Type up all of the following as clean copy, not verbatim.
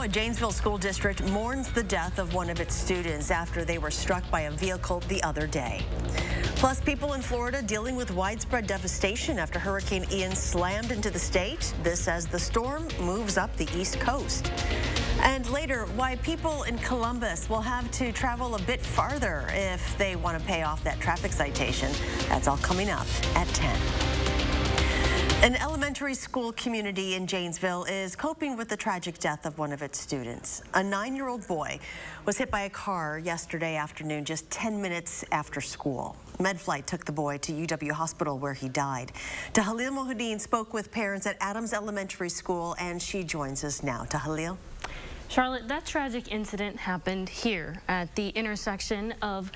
a Janesville school district mourns the death of one of its students after they were struck by a vehicle the other day. Plus, people in Florida dealing with widespread devastation after Hurricane Ian slammed into the state. This as the storm moves up the East Coast. And later, why people in Columbus will have to travel a bit farther if they want to pay off that traffic citation. That's all coming up at 10. An elementary school community in Janesville is coping with the tragic death of one of its students. A 9-year-old boy was hit by a car yesterday afternoon, just 10 minutes after school. MedFlight took the boy to UW Hospital where he died. Tahalil Mohudin spoke with parents at Adams Elementary School, and she joins us now. Tahalil. Charlotte, that tragic incident happened here at the intersection of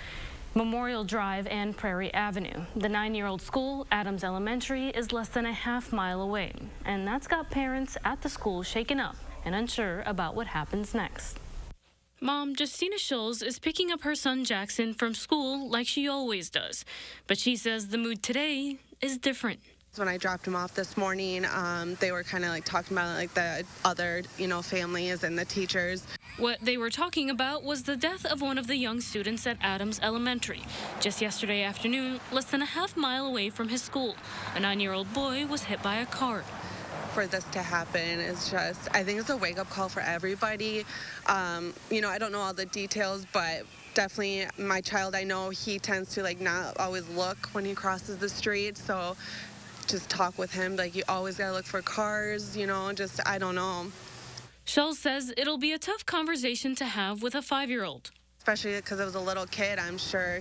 Memorial Drive and Prairie Avenue. The 9-year-old school, Adams Elementary, is less than a half-mile away, and that's got parents at the school shaken up and unsure about what happens next. Mom, Justina Scholes, is picking up her son Jackson from school like she always does, but she says the mood today is different. When I dropped him off this morning, they were kind of like talking about like the other, families and the teachers. What they were talking about was the death of one of the young students at Adams Elementary. Just yesterday afternoon, less than a half-mile away from his school, a 9-year-old boy was hit by a car. For this to happen is just, I think it's a wake-up call for everybody. I don't know all the details, but definitely my child, I know he tends to not always look when he crosses the street, so just talk with him, you always gotta look for cars, I don't know. Scholes says it'll be a tough conversation to have with a 5-year-old. Especially because it was a little kid, I'm sure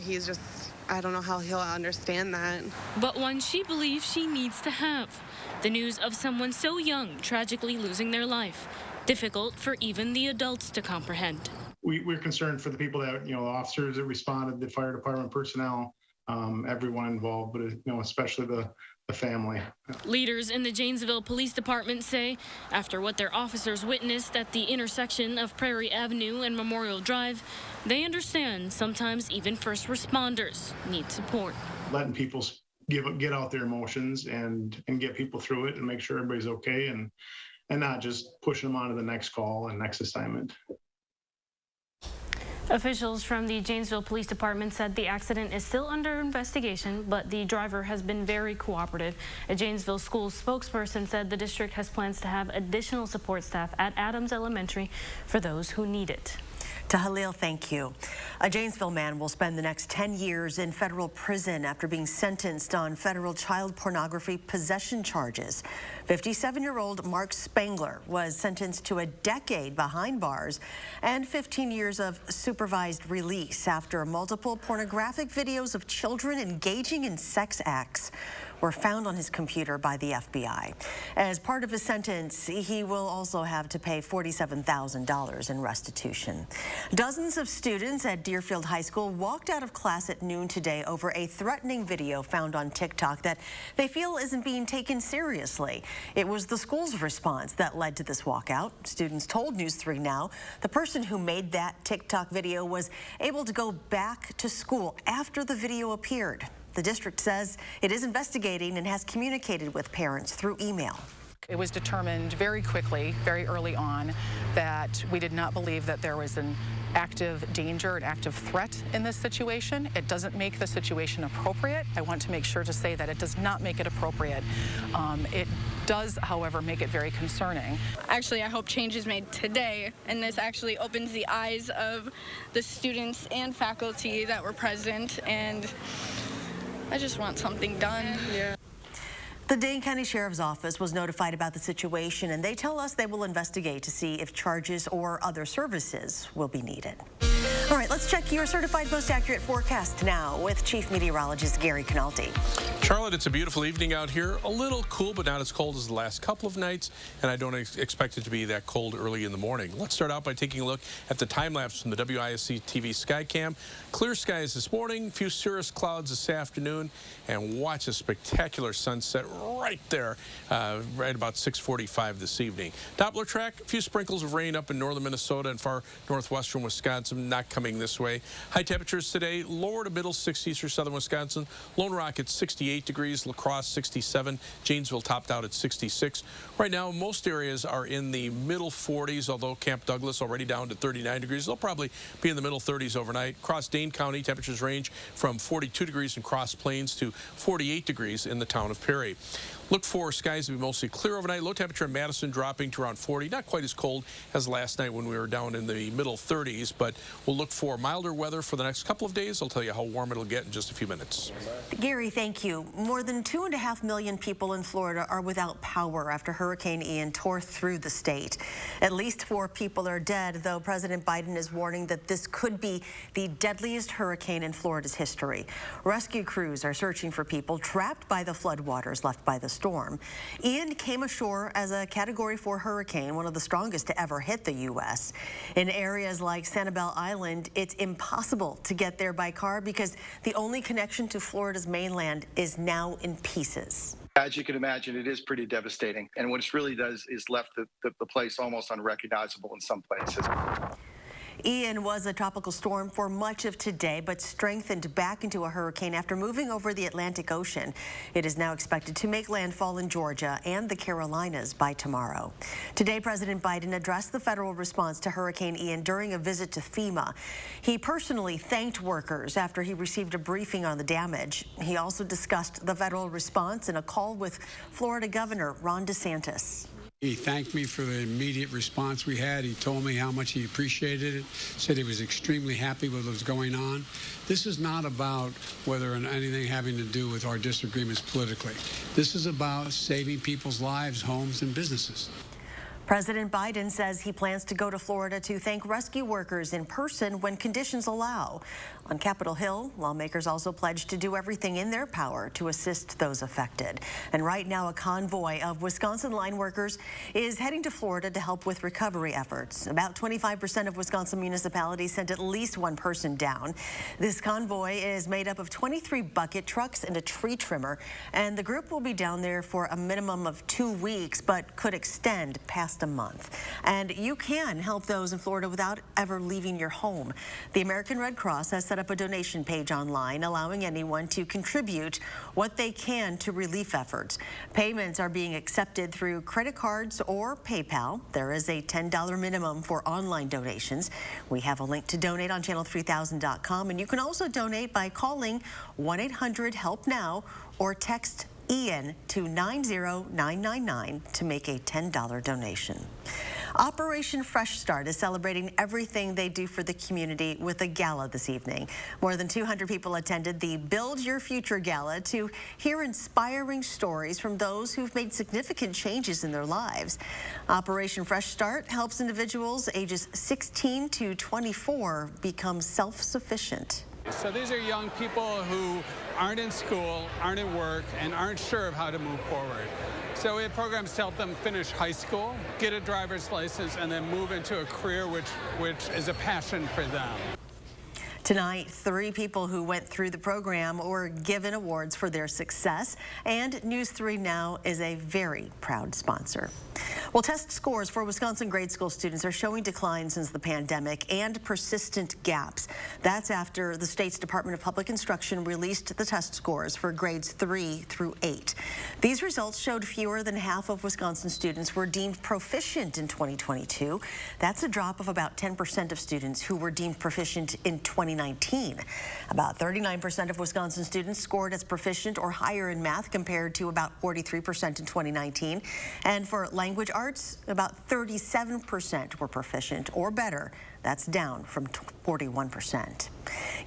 I don't know how he'll understand that. But one she believes she needs to have. The news of someone so young tragically losing their life. Difficult for even the adults to comprehend. We're concerned for the people that, the officers that responded, the fire department personnel, everyone involved, but, especially the family. Leaders in the Janesville Police Department say after what their officers witnessed at the intersection of Prairie Avenue and Memorial Drive, they understand sometimes even first responders need support. Letting people get out their emotions and get people through it and make sure everybody's okay and not just pushing them on to the next call and next assignment. Officials from the Janesville Police Department said the accident is still under investigation, but the driver has been very cooperative. A Janesville school spokesperson said the district has plans to have additional support staff at Adams Elementary for those who need it. Tahalil, thank you. A Janesville man will spend the next 10 years in federal prison after being sentenced on federal child pornography possession charges. 57-year-old Mark Spangler was sentenced to a decade behind bars and 15 years of supervised release after multiple pornographic videos of children engaging in sex acts were found on his computer by the FBI. As part of his sentence, he will also have to pay $47,000 in restitution. Dozens of students at Deerfield High School walked out of class at noon today over a threatening video found on TikTok that they feel isn't being taken seriously. It was the school's response that led to this walkout. Students told News 3 Now the person who made that TikTok video was able to go back to school after the video appeared. The district says it is investigating and has communicated with parents through email. It was determined very quickly, very early on, that we did not believe that there was an active danger, an active threat in this situation. It doesn't make the situation appropriate. I want to make sure to say that it does not make it appropriate. It does, however, make it very concerning. Actually, I hope change is made today, and this actually opens the eyes of the students and faculty that were present, and I just want something done. Yeah. The Dane County Sheriff's Office was notified about the situation, and they tell us they will investigate to see if charges or other services will be needed. All right, let's check your certified most accurate forecast now with Chief Meteorologist Gary Canalti. Charlotte, it's a beautiful evening out here. A little cool, but not as cold as the last couple of nights, and I don't expect it to be that cold early in the morning. Let's start out by taking a look at the time-lapse from the WISC-TV Skycam. Clear skies this morning, few cirrus clouds this afternoon, and watch a spectacular sunset right there, right about 6:45 this evening. Doppler track, a few sprinkles of rain up in northern Minnesota and far northwestern Wisconsin, not coming this way. High temperatures today, lower to middle 60s for southern Wisconsin. Lone Rock at 68 degrees, La Crosse 67, Janesville topped out at 66. Right now, most areas are in the middle 40s, although Camp Douglas already down to 39 degrees. They'll probably be in the middle 30s overnight. Across Dane County, temperatures range from 42 degrees in Cross Plains to 48 degrees in the town of Perry. Look for skies to be mostly clear overnight. Low temperature in Madison dropping to around 40. Not quite as cold as last night when we were down in the middle 30s, but we'll look for milder weather for the next couple of days. I'll tell you how warm it'll get in just a few minutes. Gary, thank you. More than 2.5 million people in Florida are without power after Hurricane Ian tore through the state. At least 4 people are dead, though President Biden is warning that this could be the deadliest hurricane in Florida's history. Rescue crews are searching for people trapped by the floodwaters left by the storm. Ian came ashore as a Category 4 hurricane, one of the strongest to ever hit the U.S. In areas like Sanibel Island, it's impossible to get there by car because the only connection to Florida's mainland is now in pieces. As you can imagine, it is pretty devastating. And what it really does is left the place almost unrecognizable in some places. Ian was a tropical storm for much of today, but strengthened back into a hurricane after moving over the Atlantic Ocean. It is now expected to make landfall in Georgia and the Carolinas by tomorrow. Today, President Biden addressed the federal response to Hurricane Ian during a visit to FEMA. He personally thanked workers after he received a briefing on the damage. He also discussed the federal response in a call with Florida Governor Ron DeSantis. He thanked me for the immediate response we had. He told me how much he appreciated it, said he was extremely happy with what was going on. This is not about whether or anything having to do with our disagreements politically. This is about saving people's lives, homes, and businesses. President Biden says he plans to go to Florida to thank rescue workers in person when conditions allow. On Capitol Hill, lawmakers also pledged to do everything in their power to assist those affected. And right now, a convoy of Wisconsin line workers is heading to Florida to help with recovery efforts. About 25% of Wisconsin municipalities sent at least one person down. This convoy is made up of 23 bucket trucks and a tree trimmer, and the group will be down there for a minimum of 2 weeks, but could extend past a month. And you can help those in Florida without ever leaving your home. The American Red Cross has set up a donation page online, allowing anyone to contribute what they can to relief efforts. Payments are being accepted through credit cards or PayPal. There is a $10 minimum for online donations. We have a link to donate on channel3000.com, and you can also donate by calling 1-800-HELP-NOW or text Ian to 90999 to make a $10 donation. Operation Fresh Start is celebrating everything they do for the community with a gala this evening. More than 200 people attended the Build Your Future Gala to hear inspiring stories from those who've made significant changes in their lives. Operation Fresh Start helps individuals ages 16 to 24 become self-sufficient. So these are young people who aren't in school, aren't at work, and aren't sure of how to move forward. So we have programs to help them finish high school, get a driver's license, and then move into a career which is a passion for them. Tonight, 3 people who went through the program were given awards for their success, and News 3 Now is a very proud sponsor. Well, test scores for Wisconsin grade school students are showing decline since the pandemic and persistent gaps. That's after the state's Department of Public Instruction released the test scores for grades 3 through 8. These results showed fewer than half of Wisconsin students were deemed proficient in 2022. That's a drop of about 10% of students who were deemed proficient in 2019. About 39% of Wisconsin students scored as proficient or higher in math compared to about 43% in 2019. And for language arts, about 37% were proficient or better. That's down from 41%.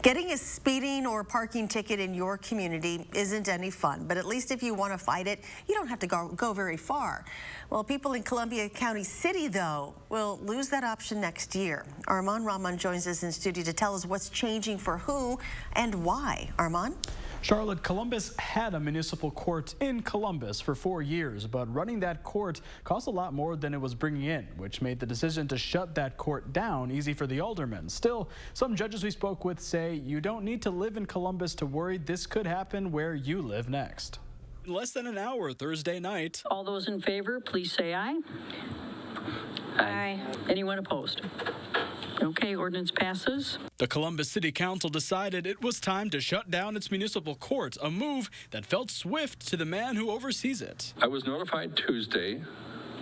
Getting a speeding or parking ticket in your community isn't any fun, but at least if you want to fight it, you don't have to go very far. Well, people in Columbia County City, though, will lose that option next year. Armand Rahman joins us in studio to tell us what's changing for who and why. Armand? Charlotte, Columbus had a municipal court in Columbus for 4 years, but running that court cost a lot more than it was bringing in, which made the decision to shut that court down easy for the aldermen. Still, some judges we spoke with say you don't need to live in Columbus to worry this could happen where you live next. In less than an hour Thursday night. All those in favor, please say aye. Aye. Anyone opposed? Okay, ordinance passes. The Columbus City Council decided it was time to shut down its municipal court, a move that felt swift to the man who oversees it. I was notified Tuesday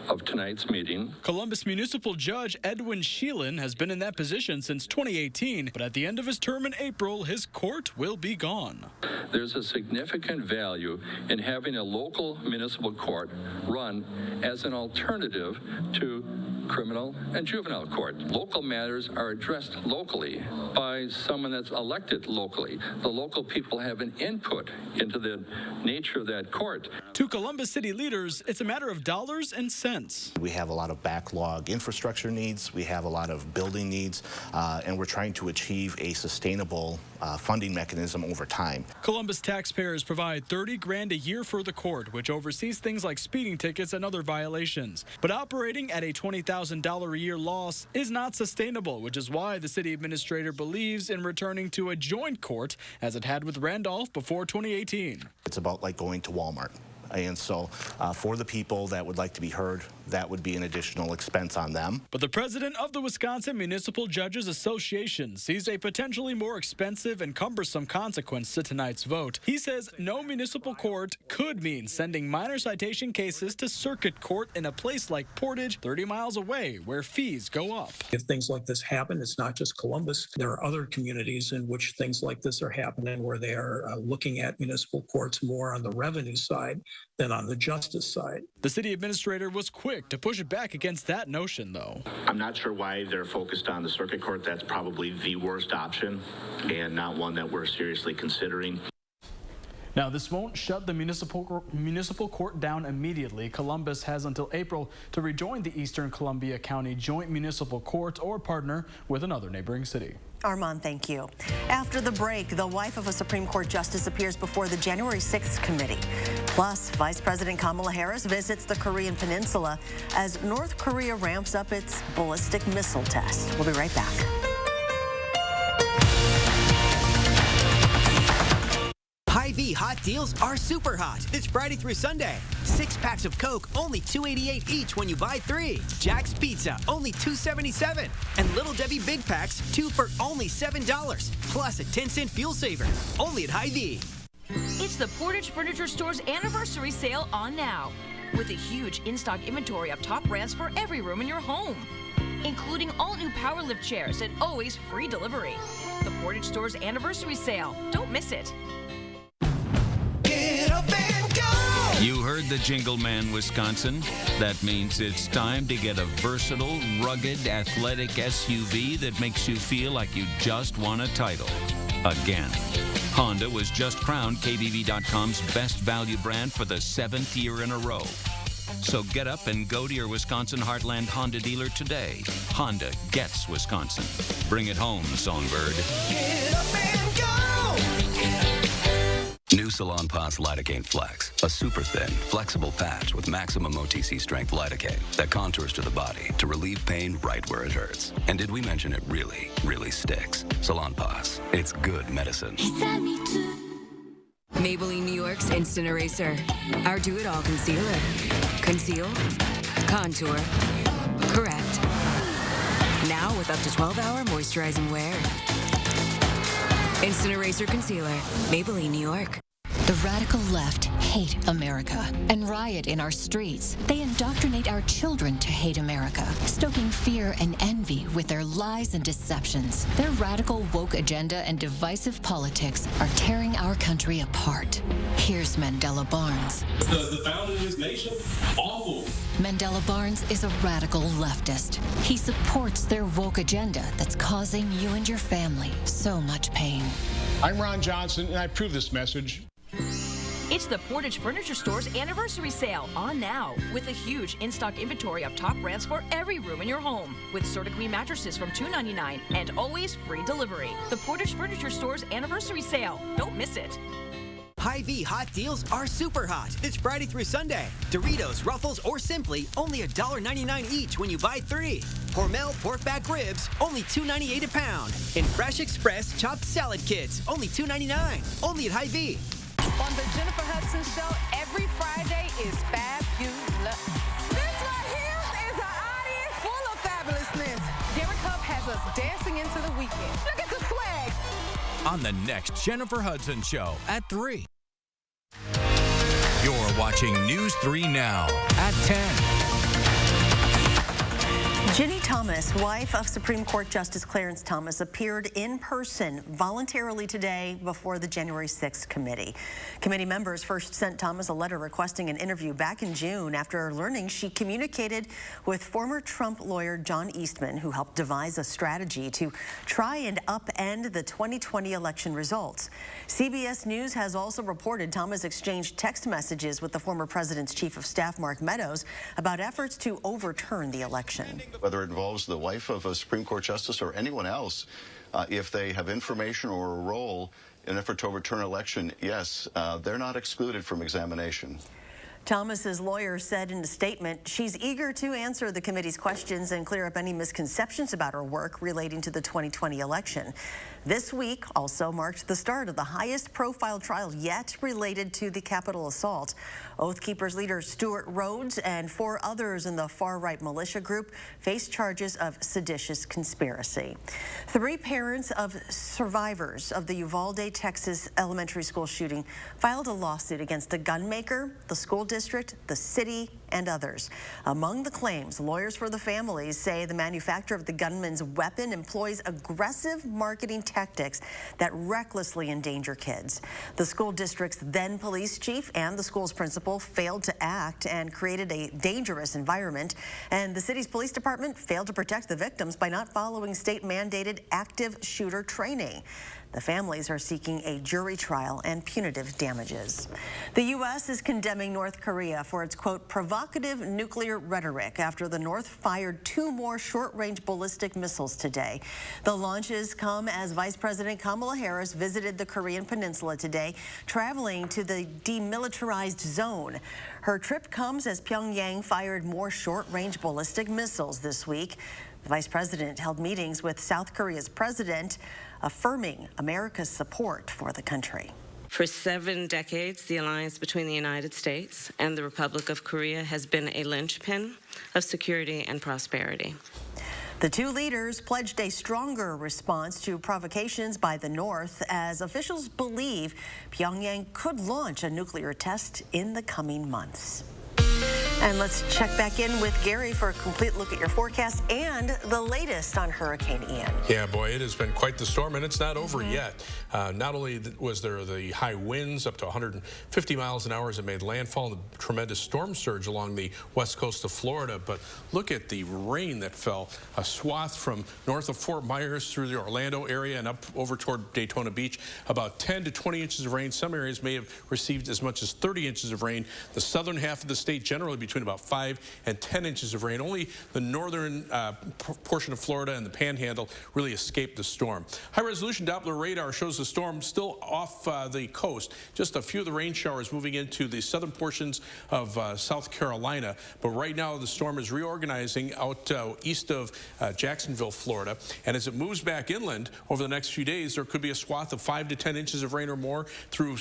of tonight's meeting. Columbus Municipal Judge Edwin Sheelan has been in that position since 2018, but at the end of his term in April, his court will be gone. There's a significant value in having a local municipal court run as an alternative to criminal and juvenile court. Local matters are addressed locally by someone that's elected locally. The local people have an input into the nature of that court. To Columbus City leaders, it's a matter of dollars and cents. We have a lot of backlog infrastructure needs, we have a lot of building needs, and we're trying to achieve a sustainable funding mechanism over time. Columbus taxpayers provide $30 grand a year for the court, which oversees things like speeding tickets and other violations. But operating at a $20,000 a year loss is not sustainable, which is why the city administrator believes in returning to a joint court as it had with Randolph before 2018. It's about like going to Walmart. And so for the people that would like to be heard, that would be an additional expense on them. But the president of the Wisconsin Municipal Judges Association sees a potentially more expensive and cumbersome consequence to tonight's vote. He says no municipal court could mean sending minor citation cases to circuit court in a place like Portage, 30 miles away, where fees go up. If things like this happen, it's not just Columbus. There are other communities in which things like this are happening, where they are looking at municipal courts more on the revenue side than on the justice side. The city administrator was quick to push it back against that notion, though. I'm not sure why they're focused on the circuit court. That's probably the worst option and not one that we're seriously considering. Now, this won't shut the municipal court down immediately. Columbus has until April to rejoin the Eastern Columbia County Joint Municipal Court or partner with another neighboring city. Armand, thank you. After the break, the wife of a Supreme Court justice appears before the January 6th committee. Plus, Vice President Kamala Harris visits the Korean Peninsula as North Korea ramps up its ballistic missile test. We'll be right back. Hy-Vee hot deals are super hot this Friday through Sunday. 6 packs of Coke, only $2.88 each when you buy 3. Jack's Pizza, only $2.77. And Little Debbie Big Packs, 2 for only $7. Plus a 10-cent fuel saver, only at Hy-Vee. It's the Portage Furniture Store's anniversary sale on now, with a huge in-stock inventory of top brands for every room in your home, including all new power lift chairs and always free delivery. The Portage Store's anniversary sale. Don't miss it. Get up and go! You heard the Jingle Man, Wisconsin. That means it's time to get a versatile, rugged, athletic SUV that makes you feel like you just won a title. Again. Honda was just crowned KBB.com's best value brand for the 7th year in a row. So get up and go to your Wisconsin Heartland Honda dealer today. Honda gets Wisconsin. Bring it home, Songbird. Get up and go! New Salonpas Lidocaine Flex, a super thin, flexible patch with maximum OTC strength lidocaine that contours to the body to relieve pain right where it hurts. And did we mention it really, really sticks? Salonpas, it's good medicine. Maybelline New York's Instant Eraser. Our do-it-all concealer. Conceal, contour, correct. Now with up to 12-hour moisturizing wear. Instant Eraser Concealer. Maybelline New York. The radical left hate America and riot in our streets. They indoctrinate our children to hate America, stoking fear and envy with their lies and deceptions. Their radical woke agenda and divisive politics are tearing our country apart. Here's Mandela Barnes. Because the founder of this nation, awful. Mandela Barnes is a radical leftist. He supports their woke agenda that's causing you and your family so much pain. I'm Ron Johnson, and I approve this message. It's the Portage Furniture Store's anniversary sale on now, with a huge in-stock inventory of top brands for every room in your home, with Certa-Queen mattresses from $2.99 and always free delivery. The Portage Furniture Store's anniversary sale. Don't miss it. Hy-Vee hot deals are super hot this Friday through Sunday. Doritos, Ruffles, or Simply, only $1.99 each when you buy 3. Hormel pork back ribs, only $2.98 a pound. And Fresh Express chopped salad kits, only $2.99. Only at Hy-Vee. On the Jennifer Hudson Show, every Friday is fabulous. This right here is an audience full of fabulousness. Derek Huff has us dancing on the next Jennifer Hudson Show at 3. You're watching News 3 Now at 10. Ginny Thomas, wife of Supreme Court Justice Clarence Thomas, appeared in person voluntarily today before the January 6th committee. Committee members first sent Thomas a letter requesting an interview back in June after learning she communicated with former Trump lawyer John Eastman, who helped devise a strategy to try and upend the 2020 election results. CBS News has also reported Thomas exchanged text messages with the former president's chief of staff, Mark Meadows, about efforts to overturn the election. Whether it involves the wife of a Supreme Court justice or anyone else, if they have information or a role in an effort to overturn an election, yes, they're not excluded from examination. Thomas's lawyer said in a statement, she's eager to answer the committee's questions and clear up any misconceptions about her work relating to the 2020 election. This week also marked the start of the highest profile trial yet related to the Capitol assault. Oath Keepers leader Stuart Rhodes and 4 others in the far-right militia group face charges of seditious conspiracy. 3 parents of survivors of the Uvalde, Texas elementary school shooting filed a lawsuit against the gun maker, the school district, the city, and others. Among the claims, lawyers for the families say the manufacturer of the gunman's weapon employs aggressive marketing tactics that recklessly endanger kids. The school district's then police chief and the school's principal failed to act and created a dangerous environment, and the city's police department failed to protect the victims by not following state-mandated active shooter training. The families are seeking a jury trial and punitive damages. The U.S. is condemning North Korea for its, quote, provocative nuclear rhetoric after the North fired 2 more short-range ballistic missiles today. The launches come as Vice President Kamala Harris visited the Korean Peninsula today, traveling to the demilitarized zone. Her trip comes as Pyongyang fired more short-range ballistic missiles this week. The Vice President held meetings with South Korea's president, affirming America's support for the country. For 7 decades, the alliance between the United States and the Republic of Korea has been a linchpin of security and prosperity. The 2 leaders pledged a stronger response to provocations by the North as officials believe Pyongyang could launch a nuclear test in the coming months. And let's check back in with Gary for a complete look at your forecast and the latest on Hurricane Ian. Yeah, boy, it has been quite the storm, and it's not over yet. Not only was there the high winds up to 150 miles an hour as it made landfall, and the tremendous storm surge along the west coast of Florida, but look at the rain that fell. A swath from north of Fort Myers through the Orlando area and up over toward Daytona Beach. About 10 to 20 inches of rain. Some areas may have received as much as 30 inches of rain. The southern half of the state generally between about 5 and 10 inches of rain. Only the northern portion of Florida and the Panhandle really escaped the storm. High-resolution Doppler radar shows the storm still off the coast. Just a few of the rain showers moving into the southern portions of South Carolina. But right now the storm is reorganizing out east of Jacksonville, Florida. And as it moves back inland over the next few days, there could be a swath of 5 to 10 inches of rain or more through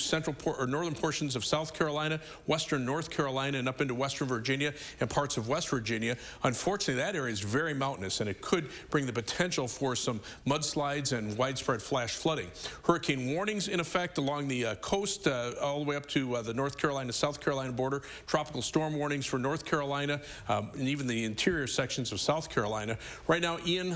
northern portions of South Carolina, western North Carolina, and up into western Virginia and parts of West Virginia. Unfortunately, that area is very mountainous, and it could bring the potential for some mudslides and widespread flash flooding. Hurricane warnings in effect along the coast all the way up to the North Carolina-South Carolina border. Tropical storm warnings for North Carolina and even the interior sections of South Carolina. Right now, Ian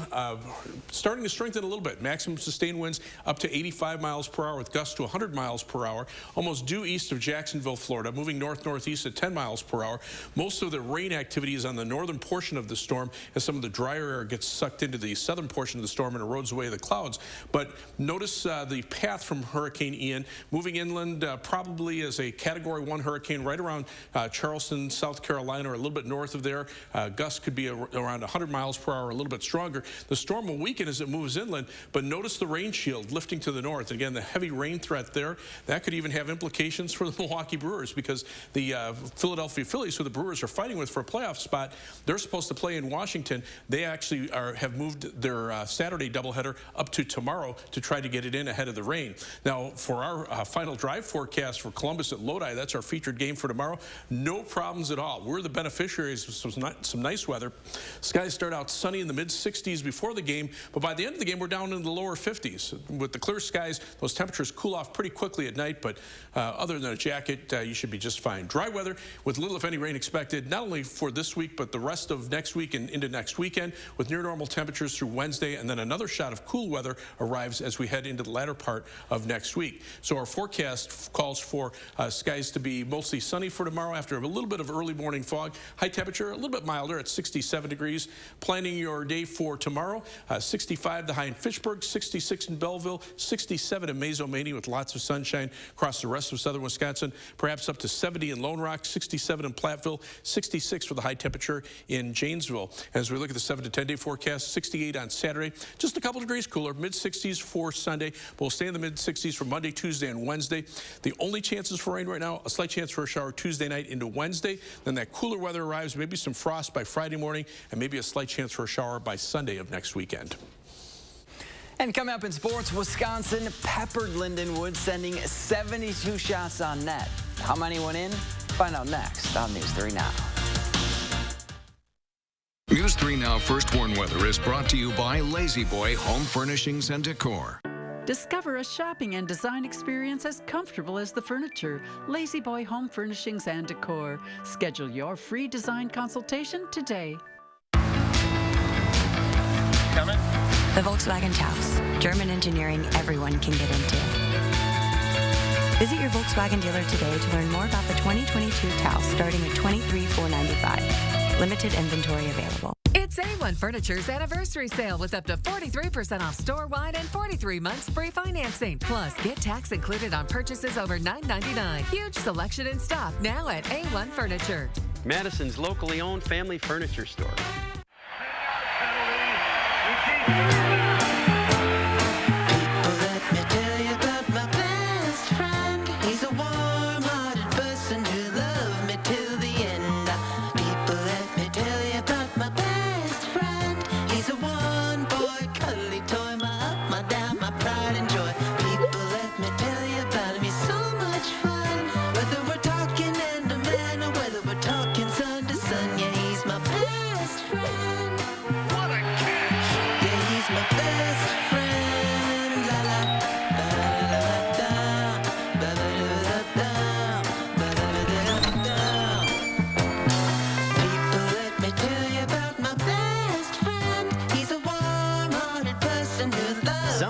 starting to strengthen a little bit. Maximum sustained winds up to 85 miles per hour with gusts to 100 miles per hour. Almost due east of Jacksonville, Florida, moving north-northeast at 10 miles per hour. Most of the rain activity is on the northern portion of the storm as some of the drier air gets sucked into the southern portion of the storm and erodes away the clouds. But notice the path from Hurricane Ian moving inland probably as a Category 1 hurricane right around Charleston, South Carolina, or a little bit north of there. Gusts could be around 100 miles per hour, a little bit stronger. The storm will weaken as it moves inland, but notice the rain shield lifting to the north. Again, the heavy rain threat there, that could even have implications for the Milwaukee Brewers because the Philadelphia Phillies, who the Brewers are fighting with for a playoff spot. They're supposed to play in Washington. They actually have moved their Saturday doubleheader up to tomorrow to try to get it in ahead of the rain. Now, for our final drive forecast for Columbus at Lodi, that's our featured game for tomorrow. No problems at all. We're the beneficiaries of some nice weather. Skies start out sunny in the mid-60s before the game, but by the end of the game, we're down in the lower 50s. With the clear skies, those temperatures cool off pretty quickly at night, but other than a jacket, you should be just fine. Dry weather with little, if any, rain expected, not only for this week, but the rest of next week and into next weekend, with near normal temperatures through Wednesday, and then another shot of cool weather arrives as we head into the latter part of next week. So our forecast calls for skies to be mostly sunny for tomorrow after a little bit of early morning fog. High temperature, a little bit milder at 67 degrees. Planning your day for tomorrow, 65 the high in Fitchburg, 66 in Belleville, 67 in Mazomanie with lots of sunshine across the rest of southern Wisconsin, perhaps up to 70 in Lone Rock, 67 in Platteville, 66 for the high temperature in Janesville. As we look at the 7 to 10 day forecast, 68 on Saturday, just a couple degrees cooler, mid-60s for Sunday, but we'll stay in the mid-60s for Monday, Tuesday, and Wednesday. The only chances for rain right now, a slight chance for a shower Tuesday night into Wednesday. Then that cooler weather arrives, maybe some frost by Friday morning, and maybe a slight chance for a shower by Sunday of next weekend. And coming up in sports, Wisconsin peppered Lindenwood, sending 72 shots on net. How many went in? Find out next on News 3 Now. News 3 Now First Warn Weather is brought to you by Lazy Boy Home Furnishings and Decor. Discover a shopping and design experience as comfortable as the furniture. Lazy Boy Home Furnishings and Decor. Schedule your free design consultation today. Coming? The Volkswagen Taos. German engineering everyone can get into. Visit your Volkswagen dealer today to learn more about the 2022 Taos starting at $23,495. Limited inventory available. It's A1 Furniture's anniversary sale with up to 43% off store-wide and 43 months free financing. Plus, get tax included on purchases over $9.99. Huge selection in stock now at A1 Furniture. Madison's locally owned family furniture store.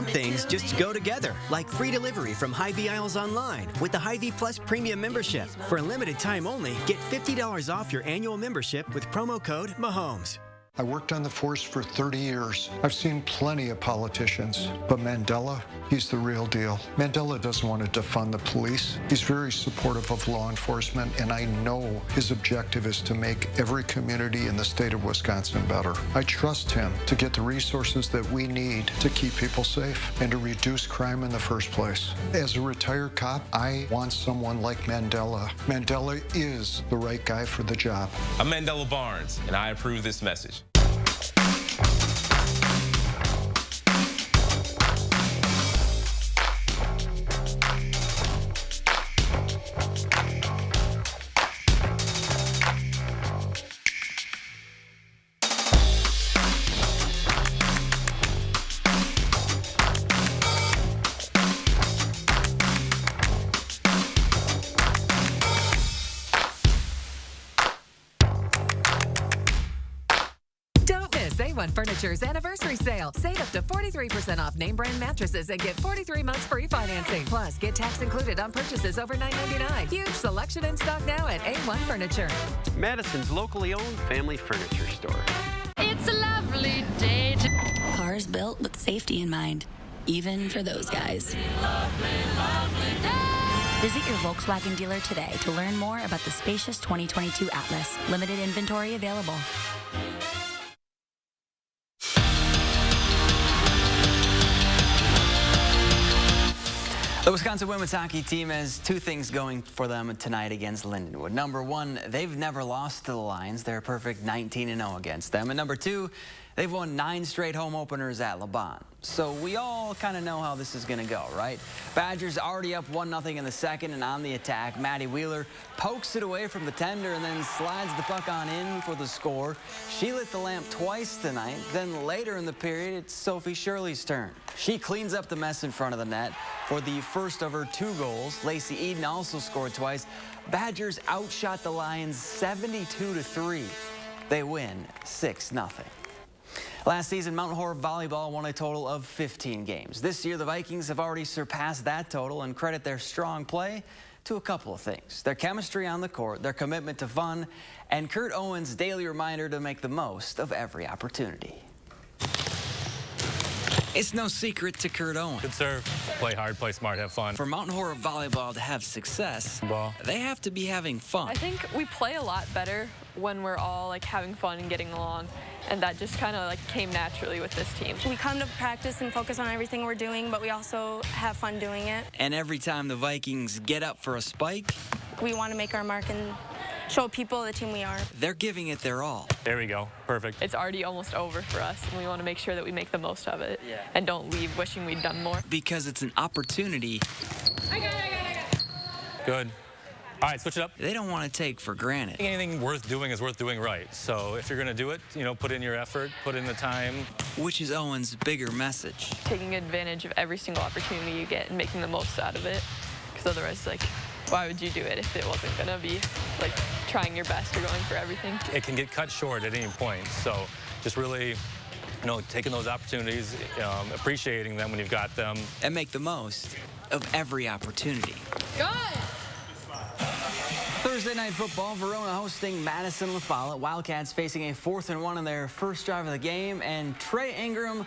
Things just go together, like free delivery from Hy-Vee Aisles Online with the Hy-Vee Plus Premium membership. For a limited time only, get $50 off your annual membership with promo code Mahomes. I worked on the force for 30 years. I've seen plenty of politicians, but Mandela, he's the real deal. Mandela doesn't want to defund the police. He's very supportive of law enforcement, and I know his objective is to make every community in the state of Wisconsin better. I trust him to get the resources that we need to keep people safe and to reduce crime in the first place. As a retired cop, I want someone like Mandela. Mandela is the right guy for the job. I'm Mandela Barnes, and I approve this message. A1 Furniture's anniversary sale. Save up to 43% off name brand mattresses and get 43 months free financing. Plus, get tax included on purchases over $9.99. Huge selection in stock now at A1 Furniture. Madison's locally owned family furniture store. It's a lovely day to... Cars built with safety in mind, even for those guys. Visit your Volkswagen dealer today to learn more about the spacious 2022 Atlas. Limited inventory available. The Wisconsin women's hockey team has two things going for them tonight against Lindenwood. Number one, they've never lost to the Lions. They're a perfect 19-0 against them. And number two, they've won 9 straight home openers at LeBon. So we all kind of know how this is going to go, right? Badgers already up 1-0 in the second, and on the attack, Maddie Wheeler pokes it away from the tender and then slides the puck on in for the score. She lit the lamp twice tonight. Then later in the period, it's Sophie Shirley's turn. She cleans up the mess in front of the net for the first of her 2 goals. Lacey Eden also scored twice. Badgers outshot the Lions 72-3. They win 6-0. Last season, Mountain Horror Volleyball won a total of 15 games. This year, the Vikings have already surpassed that total and credit their strong play to a couple of things: their chemistry on the court, their commitment to fun, and Kurt Owen's daily reminder to make the most of every opportunity. It's no secret to Kurt Owen. Good serve. Play hard, play smart, have fun. For Mountain Horror Volleyball to have success, they have to be having fun. I think we play a lot better when we're all like having fun and getting along, and that just kind of like came naturally with this team. We come to practice and focus on everything we're doing, but we also have fun doing it. And every time the Vikings get up for a spike, we want to make our mark and show people the team we are. They're giving it their all. There we go. Perfect. It's already almost over for us, and we want to make sure that we make the most of it and don't leave wishing we'd done more. Because it's an opportunity. I got it. Good. All right, switch it up. They don't want to take for granted. Anything worth doing is worth doing right. So if you're going to do it, you know, put in your effort, put in the time. Which is Owen's bigger message. Taking advantage of every single opportunity you get and making the most out of it. Because otherwise, like, why would you do it if it wasn't going to be, like, trying your best or going for everything? It can get cut short at any point. So just really, you know, taking those opportunities, appreciating them when you've got them. And make the most of every opportunity. Good! Thursday night football, Verona hosting Madison La Follette. Wildcats facing a 4th and 1 on their first drive of the game, and Trey Ingram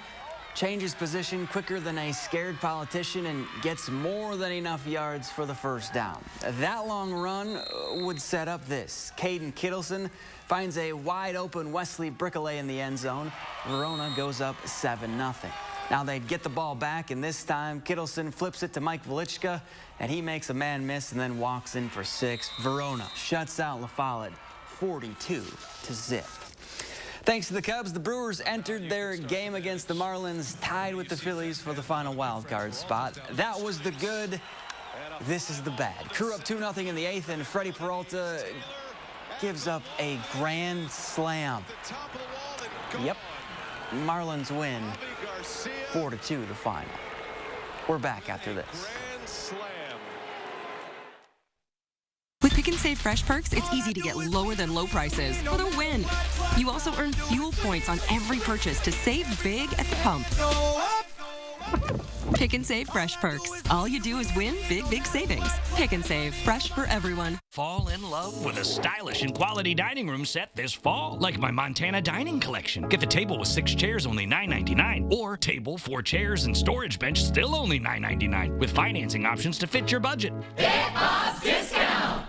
changes position quicker than a scared politician and gets more than enough yards for the first down. That long run would set up this. Caden Kittleson finds a wide-open Wesley Brickley in the end zone. Verona goes up 7-0. Now they'd get the ball back, and this time Kittleson flips it to Mike Velichka, and he makes a man miss and then walks in for 6. Verona shuts out La Follette 42-0. Thanks to the Cubs, the Brewers entered their game against the Marlins tied with the Phillies for the final wild card spot. That was the good. This is the bad. Crew up 2-0 in the 8th, and Freddie Peralta gives up a grand slam. Yep. Marlins win 4-2 the final. We're back after this. With Pick and Save Fresh Perks, it's easy to get lower than low prices for the win. You also earn fuel points on every purchase to save big at the pump. Pick and Save Fresh Perks. All you do is win big, big savings. Pick and Save. Fresh for everyone. Fall in love with a stylish and quality dining room set this fall, like my Montana Dining Collection. Get the table with 6 chairs, only $9.99, or table, 4 chairs, and storage bench, still only $9.99, with financing options to fit your budget. Get Boss discount!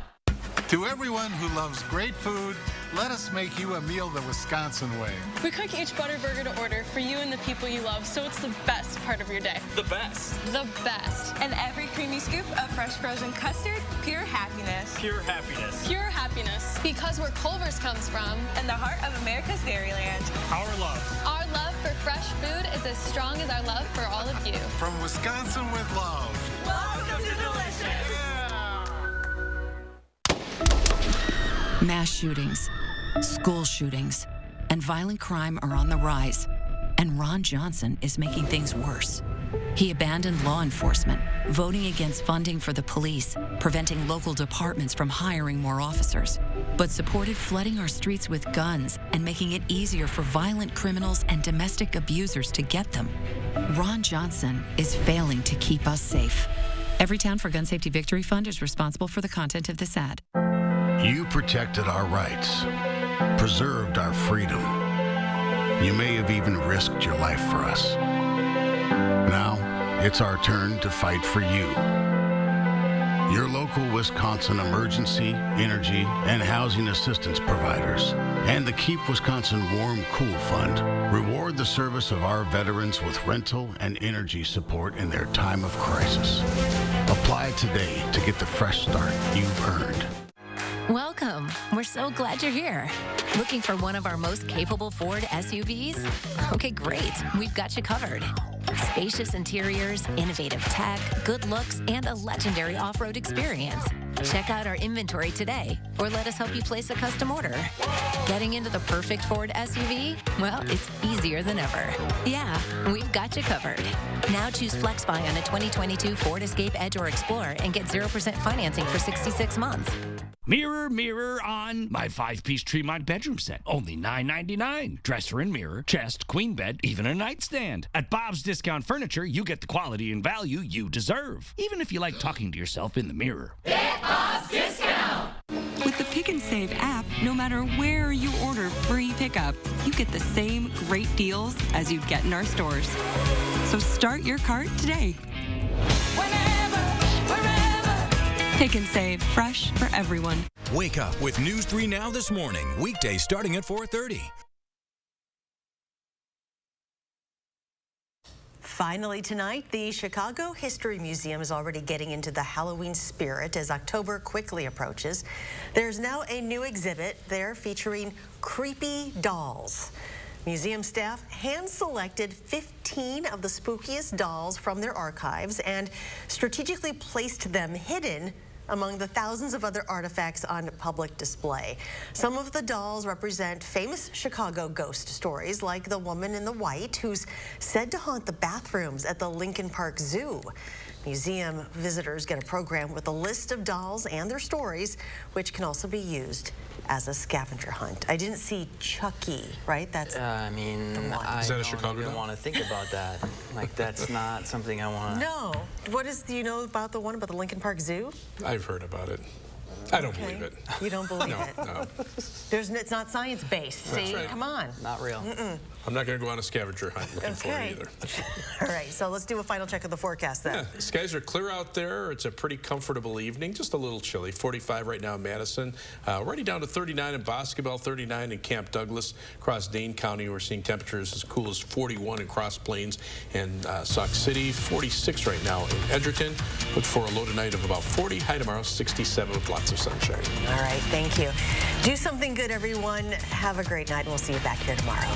To everyone who loves great food, let us make you a meal the Wisconsin way. We cook each butter burger to order for you and the people you love, so it's the best part of your day. The best. The best. And every creamy scoop of fresh frozen custard, pure happiness. Pure happiness. Pure happiness. Because where Culver's comes from. And the heart of America's Dairyland. Our love. Our love for fresh food is as strong as our love for all of you. From Wisconsin with love. Welcome to Delicious. Mass shootings, school shootings, and violent crime are on the rise, and Ron Johnson is making things worse. He abandoned law enforcement, voting against funding for the police, preventing local departments from hiring more officers, but supported flooding our streets with guns and making it easier for violent criminals and domestic abusers to get them. Ron Johnson is failing to keep us safe. Every Town for Gun Safety Victory Fund is responsible for the content of this ad. You protected our rights, preserved our freedom. You may have even risked your life for us. Now, it's our turn to fight for you. your local Wisconsin emergency, energy, and housing assistance providers, and the Keep Wisconsin Warm Cool Fund reward the service of our veterans with rental and energy support in their time of crisis. Apply today to get the fresh start you've earned. Welcome. We're so glad you're here. Looking for one of our most capable Ford SUVs? Okay, great. We've got you covered. Spacious interiors, innovative tech, good looks, and a legendary off-road experience. Check out our inventory today, or let us help you place a custom order. Getting into the perfect Ford SUV? Well, it's easier than ever. Yeah, we've got you covered. Now choose FlexBuy on a 2022 Ford Escape, Edge, or Explorer and get 0% financing for 66 months. Mirror, mirror on my 5-piece Tremont bedroom set. Only $9.99. Dresser and mirror, chest, queen bed, even a nightstand. At Bob's Discount Furniture, you get the quality and value you deserve, even if you like talking to yourself in the mirror. Get Bob's Discount! With the Pick and Save app, no matter where you order free pickup, you get the same great deals as you'd get in our stores. So start your cart today. Pick and Save, fresh for everyone. Wake up with News 3 Now this morning, weekdays starting at 4:30. Finally tonight, the Chicago History Museum is already getting into the Halloween spirit as October quickly approaches. There's now a new exhibit there featuring creepy dolls. Museum staff hand-selected 15 of the spookiest dolls from their archives and strategically placed them hidden among the thousands of other artifacts on public display. Some of the dolls represent famous Chicago ghost stories, like the woman in the white who's said to haunt the bathrooms at the Lincoln Park Zoo. Museum visitors get a program with a list of dolls and their stories, which can also be used as a scavenger hunt. I didn't see Chucky, right? That's I mean, the one. I Is that a don't Chicago even doll? want to think about that. Like, that's not something I want to... No. Do you know about the one about the Lincoln Park Zoo? I've heard about it. I don't believe it. You don't believe No, it? no. It's not science-based. That's See? right. Come on. Not real. I'm not going to go on a scavenger hunt looking for it either. All right, so let's do a final check of the forecast then. Yeah, skies are clear out there. It's a pretty comfortable evening, just a little chilly. 45 right now in Madison. Already down to 39 in Boscobel, 39 in Camp Douglas. Across Dane County, we're seeing temperatures as cool as 41 in Cross Plains and Sauk City. 46 right now in Edgerton. Look for a low tonight of about 40. High tomorrow, 67 with lots of sunshine. All right, thank you. Do something good, everyone. Have a great night, and we'll see you back here tomorrow.